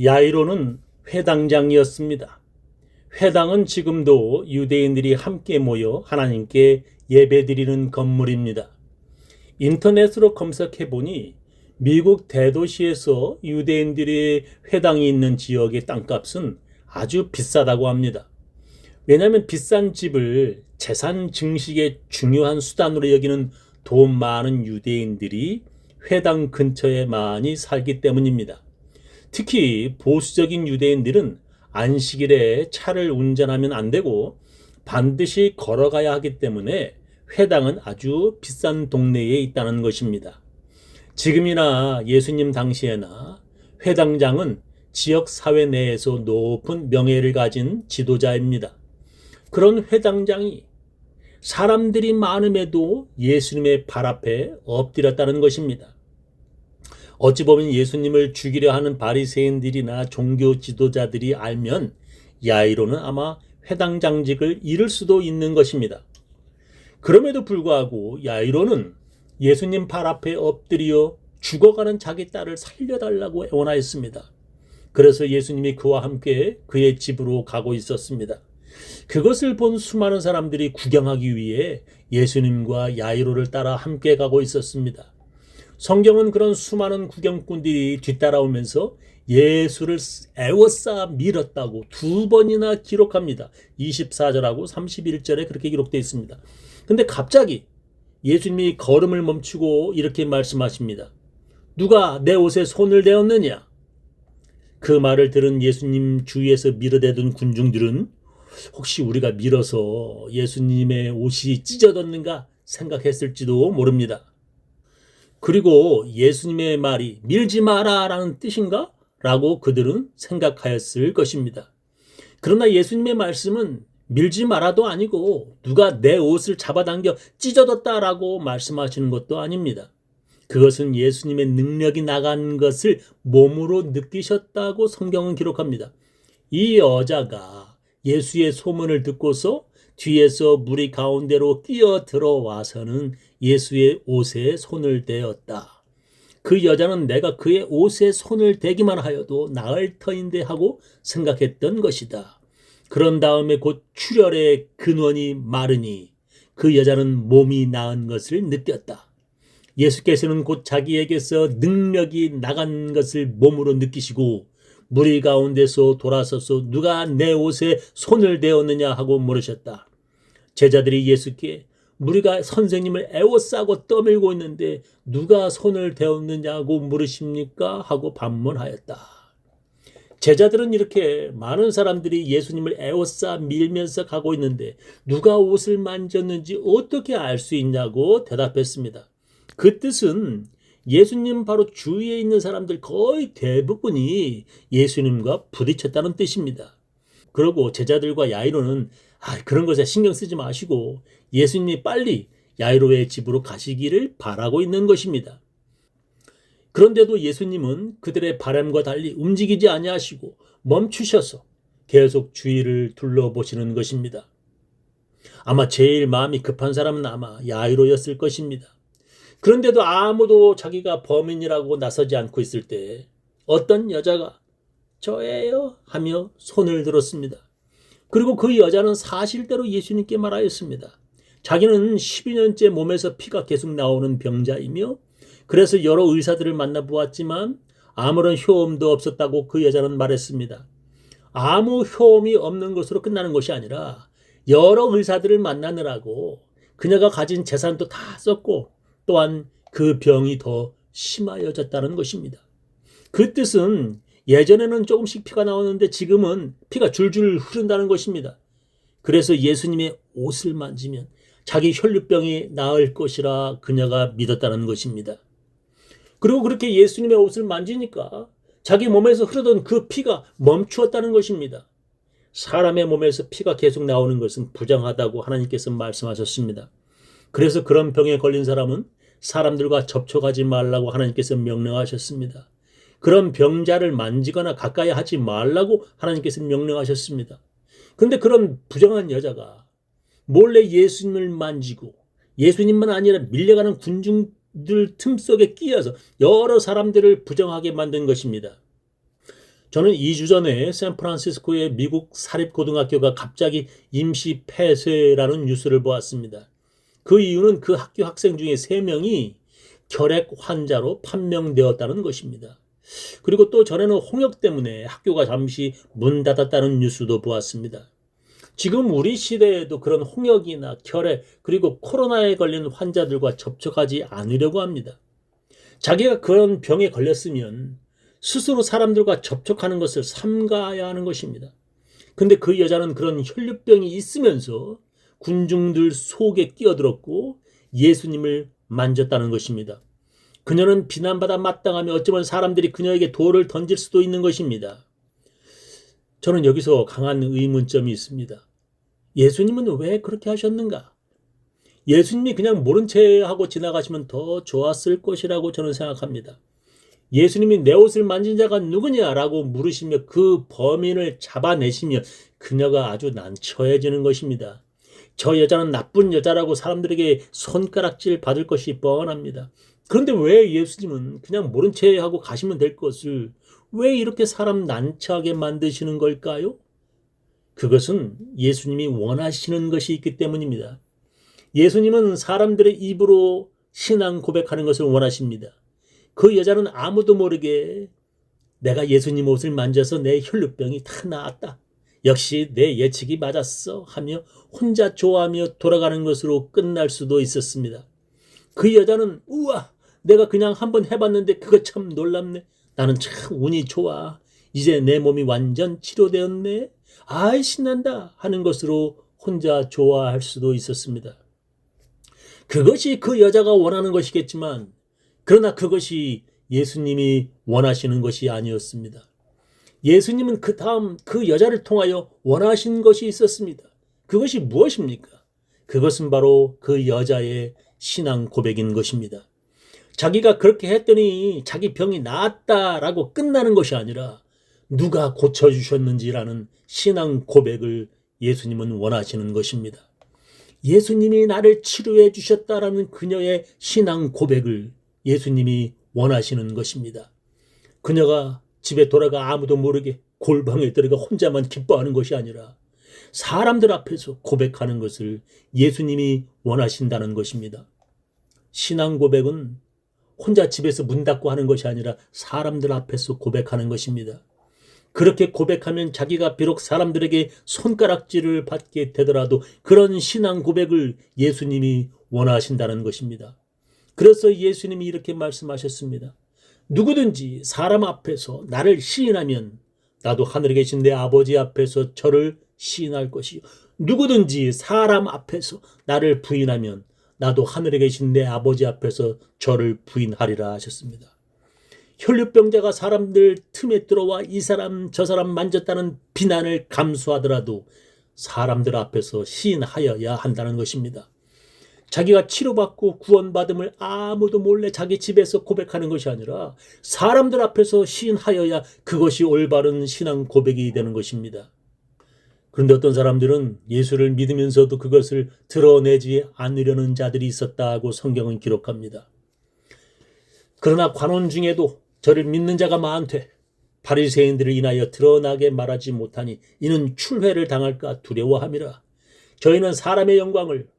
야이로는 회당장이었습니다. 회당은 지금도 유대인들이 함께 모여 하나님께 예배드리는 건물입니다. 인터넷으로 검색해 보니 미국 대도시에서 유대인들의 회당이 있는 지역의 땅값은 아주 비싸다고 합니다. 왜냐하면 비싼 집을 재산 증식의 중요한 수단으로 여기는 돈 많은 유대인들이 회당 근처에 많이 살기 때문입니다. 특히 보수적인 유대인들은 안식일에 차를 운전하면 안 되고 반드시 걸어가야 하기 때문에 회당은 아주 비싼 동네에 있다는 것입니다. 지금이나 예수님 당시에나 회당장은 지역 사회 내에서 높은 명예를 가진 지도자입니다. 그런 회당장이 사람들이 많음에도 예수님의 발 앞에 엎드렸다는 것입니다. 어찌 보면 예수님을 죽이려 하는 바리새인들이나 종교 지도자들이 알면 야이로는 아마 회당장직을 잃을 수도 있는 것입니다. 그럼에도 불구하고 야이로는 예수님 발 앞에 엎드려 죽어가는 자기 딸을 살려달라고 애원하였습니다. 그래서 예수님이 그와 함께 그의 집으로 가고 있었습니다. 그것을 본 수많은 사람들이 구경하기 위해 예수님과 야이로를 따라 함께 가고 있었습니다. 성경은 그런 수많은 구경꾼들이 뒤따라오면서 예수를 애워싸 밀었다고 2번이나 기록합니다. 24절하고 31절에 그렇게 기록되어 있습니다. 근데 갑자기 예수님이 걸음을 멈추고 이렇게 말씀하십니다. 누가 내 옷에 손을 대었느냐? 그 말을 들은 예수님 주위에서 밀어대던 군중들은 혹시 우리가 밀어서 예수님의 옷이 찢어졌는가 생각했을지도 모릅니다. 그리고 예수님의 말이 밀지 마라 라는 뜻인가? 라고 그들은 생각하였을 것입니다. 그러나 예수님의 말씀은 밀지 마라도 아니고 누가 내 옷을 잡아당겨 찢어졌다라고 말씀하시는 것도 아닙니다. 그것은 예수님의 능력이 나간 것을 몸으로 느끼셨다고 성경은 기록합니다. 이 여자가 예수의 소문을 듣고서 뒤에서 무리 가운데로 끼어 들어와서는 예수의 옷에 손을 대었다. 그 여자는 내가 그의 옷에 손을 대기만 하여도 나을 터인데 하고 생각했던 것이다. 그런 다음에 곧 출혈의 근원이 마르니 그 여자는 몸이 나은 것을 느꼈다. 예수께서는 곧 자기에게서 능력이 나간 것을 몸으로 느끼시고 무리 가운데서 돌아서서 누가 내 옷에 손을 대었느냐 하고 물으셨다. 제자들이 예수께 우리가 선생님을 애워싸고 떠밀고 있는데 누가 손을 대었느냐고 물으십니까? 하고 반문하였다. 제자들은 이렇게 많은 사람들이 예수님을 애워싸 밀면서 가고 있는데 누가 옷을 만졌는지 어떻게 알 수 있냐고 대답했습니다. 그 뜻은 예수님 바로 주위에 있는 사람들 거의 대부분이 예수님과 부딪혔다는 뜻입니다. 그리고 제자들과 야이로는 그런 것에 신경 쓰지 마시고 예수님이 빨리 야이로의 집으로 가시기를 바라고 있는 것입니다. 그런데도 예수님은 그들의 바람과 달리 움직이지 아니하시고 멈추셔서 계속 주위를 둘러보시는 것입니다. 아마 제일 마음이 급한 사람은 아마 야이로였을 것입니다. 그런데도 아무도 자기가 범인이라고 나서지 않고 있을 때 어떤 여자가 저예요 하며 손을 들었습니다. 그리고 그 여자는 사실대로 예수님께 말하였습니다. 자기는 12년째 몸에서 피가 계속 나오는 병자이며 그래서 여러 의사들을 만나보았지만 아무런 효험도 없었다고 그 여자는 말했습니다. 아무 효험이 없는 것으로 끝나는 것이 아니라 여러 의사들을 만나느라고 그녀가 가진 재산도 다 썼고 또한 그 병이 더 심하여졌다는 것입니다. 그 뜻은 예전에는 조금씩 피가 나오는데 지금은 피가 줄줄 흐른다는 것입니다. 그래서 예수님의 옷을 만지면 자기 혈류병이 나을 것이라 그녀가 믿었다는 것입니다. 그리고 그렇게 예수님의 옷을 만지니까 자기 몸에서 흐르던 그 피가 멈추었다는 것입니다. 사람의 몸에서 피가 계속 나오는 것은 부정하다고 하나님께서 말씀하셨습니다. 그래서 그런 병에 걸린 사람은 사람들과 접촉하지 말라고 하나님께서 명령하셨습니다. 그런 병자를 만지거나 가까이 하지 말라고 하나님께서 명령하셨습니다. 그런데 그런 부정한 여자가 몰래 예수님을 만지고 예수님만 아니라 밀려가는 군중들 틈 속에 끼어서 여러 사람들을 부정하게 만든 것입니다. 저는 2주 전에 샌프란시스코의 미국 사립고등학교가 갑자기 임시 폐쇄라는 뉴스를 보았습니다. 그 이유는 그 학교 학생 중에 3명이 결핵 환자로 판명되었다는 것입니다. 그리고 또 전에는 홍역 때문에 학교가 잠시 문 닫았다는 뉴스도 보았습니다. 지금 우리 시대에도 그런 홍역이나 결핵 그리고 코로나에 걸린 환자들과 접촉하지 않으려고 합니다. 자기가 그런 병에 걸렸으면 스스로 사람들과 접촉하는 것을 삼가야 하는 것입니다. 근데 그 여자는 그런 혈류병이 있으면서 군중들 속에 끼어들었고 예수님을 만졌다는 것입니다. 그녀는 비난받아 마땅하며 어쩌면 사람들이 그녀에게 돌을 던질 수도 있는 것입니다. 저는 여기서 강한 의문점이 있습니다. 예수님은 왜 그렇게 하셨는가? 예수님이 그냥 모른 채 하고 지나가시면 더 좋았을 것이라고 저는 생각합니다. 예수님이 내 옷을 만진 자가 누구냐라고 물으시며 그 범인을 잡아내시며 그녀가 아주 난처해지는 것입니다. 저 여자는 나쁜 여자라고 사람들에게 손가락질 받을 것이 뻔합니다. 그런데 왜 예수님은 그냥 모른 채 하고 가시면 될 것을 왜 이렇게 사람 난처하게 만드시는 걸까요? 그것은 예수님이 원하시는 것이 있기 때문입니다. 예수님은 사람들의 입으로 신앙 고백하는 것을 원하십니다. 그 여자는 아무도 모르게 내가 예수님 옷을 만져서 내 혈류병이 다 나았다. 역시 내 예측이 맞았어 하며 혼자 좋아하며 돌아가는 것으로 끝날 수도 있었습니다. 그 여자는 우와 내가 그냥 한번 해봤는데 그거 참 놀랍네. 나는 참 운이 좋아. 이제 내 몸이 완전 치료되었네. 아이 신난다 하는 것으로 혼자 좋아할 수도 있었습니다. 그것이 그 여자가 원하는 것이겠지만 그러나 그것이 예수님이 원하시는 것이 아니었습니다. 예수님은 그 다음 그 여자를 통하여 원하신 것이 있었습니다. 그것이 무엇입니까? 그것은 바로 그 여자의 신앙 고백인 것입니다. 자기가 그렇게 했더니 자기 병이 나았다라고 끝나는 것이 아니라 누가 고쳐주셨는지라는 신앙 고백을 예수님은 원하시는 것입니다. 예수님이 나를 치료해 주셨다라는 그녀의 신앙 고백을 예수님이 원하시는 것입니다. 그녀가 집에 돌아가 아무도 모르게 골방에 들어가 혼자만 기뻐하는 것이 아니라 사람들 앞에서 고백하는 것을 예수님이 원하신다는 것입니다. 신앙 고백은 혼자 집에서 문 닫고 하는 것이 아니라 사람들 앞에서 고백하는 것입니다. 그렇게 고백하면 자기가 비록 사람들에게 손가락질을 받게 되더라도 그런 신앙 고백을 예수님이 원하신다는 것입니다. 그래서 예수님이 이렇게 말씀하셨습니다. 누구든지 사람 앞에서 나를 시인하면 나도 하늘에 계신 내 아버지 앞에서 저를 시인할 것이요. 누구든지 사람 앞에서 나를 부인하면 나도 하늘에 계신 내 아버지 앞에서 저를 부인하리라 하셨습니다. 혈류병자가 사람들 틈에 들어와 이 사람 저 사람 만졌다는 비난을 감수하더라도 사람들 앞에서 시인하여야 한다는 것입니다. 자기가 치료받고 구원받음을 아무도 몰래 자기 집에서 고백하는 것이 아니라 사람들 앞에서 시인하여야 그것이 올바른 신앙 고백이 되는 것입니다. 그런데 어떤 사람들은 예수를 믿으면서도 그것을 드러내지 않으려는 자들이 있었다고 성경은 기록합니다. 그러나 관원 중에도 저를 믿는 자가 많되 바리새인들을 인하여 드러나게 말하지 못하니 이는 출회를 당할까 두려워함이라. 저희는 사람의 영광을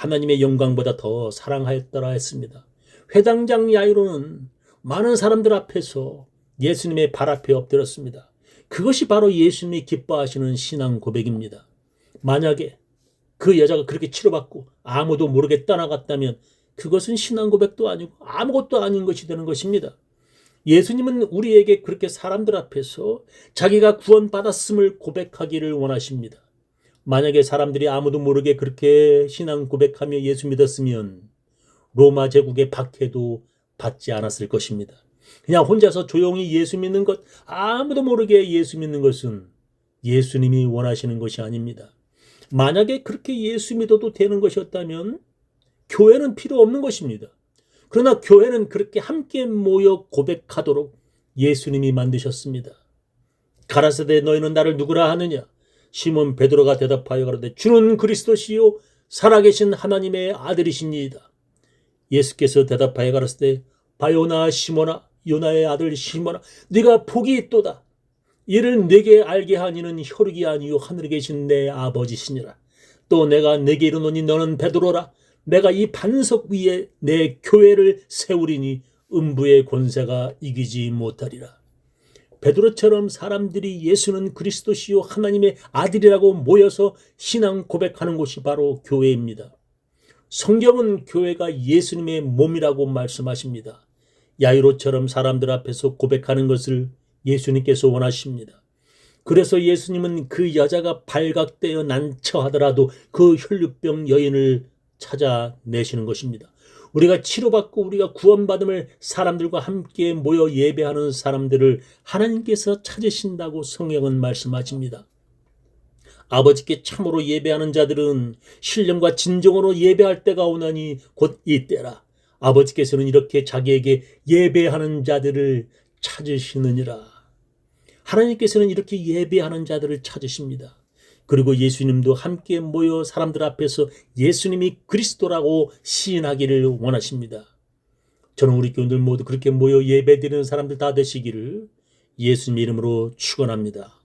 하나님의 영광보다 더 사랑하였더라 했습니다. 회당장 야이로는 많은 사람들 앞에서 예수님의 발 앞에 엎드렸습니다. 그것이 바로 예수님이 기뻐하시는 신앙 고백입니다. 만약에 그 여자가 그렇게 치료받고 아무도 모르게 떠나갔다면 그것은 신앙 고백도 아니고 아무것도 아닌 것이 되는 것입니다. 예수님은 우리에게 그렇게 사람들 앞에서 자기가 구원받았음을 고백하기를 원하십니다. 만약에 사람들이 아무도 모르게 그렇게 신앙 고백하며 예수 믿었으면 로마 제국의 박해도 받지 않았을 것입니다. 그냥 혼자서 조용히 예수 믿는 것, 아무도 모르게 예수 믿는 것은 예수님이 원하시는 것이 아닙니다. 만약에 그렇게 예수 믿어도 되는 것이었다면 교회는 필요 없는 것입니다. 그러나 교회는 그렇게 함께 모여 고백하도록 예수님이 만드셨습니다. 가라사대 너희는 나를 누구라 하느냐? 시몬 베드로가 대답하여 가로되 주는 그리스도시요 살아계신 하나님의 아들이시니이다. 예수께서 대답하여 가라사대 바요나 시몬아 요나의 아들 시몬아 네가 복이 있도다. 이를 내게 알게 한 이는 혈육이 아니요 하늘에 계신 내 아버지시니라. 또 내가 내게 이르노니 너는 베드로라. 내가 이 반석 위에 내 교회를 세우리니 음부의 권세가 이기지 못하리라. 베드로처럼 사람들이 예수는 그리스도시요 하나님의 아들이라고 모여서 신앙 고백하는 곳이 바로 교회입니다. 성경은 교회가 예수님의 몸이라고 말씀하십니다. 야이로처럼 사람들 앞에서 고백하는 것을 예수님께서 원하십니다. 그래서 예수님은 그 여자가 발각되어 난처하더라도 그 혈류병 여인을 찾아내시는 것입니다. 우리가 치료받고 우리가 구원받음을 사람들과 함께 모여 예배하는 사람들을 하나님께서 찾으신다고 성경은 말씀하십니다. 아버지께 참으로 예배하는 자들은 신령과 진정으로 예배할 때가 오나니 곧 이때라. 아버지께서는 이렇게 자기에게 예배하는 자들을 찾으시느니라. 하나님께서는 이렇게 예배하는 자들을 찾으십니다. 그리고 예수님도 함께 모여 사람들 앞에서 예수님이 그리스도라고 시인하기를 원하십니다. 저는 우리 교인들 모두 그렇게 모여 예배드리는 사람들 다 되시기를 예수님 이름으로 축원합니다.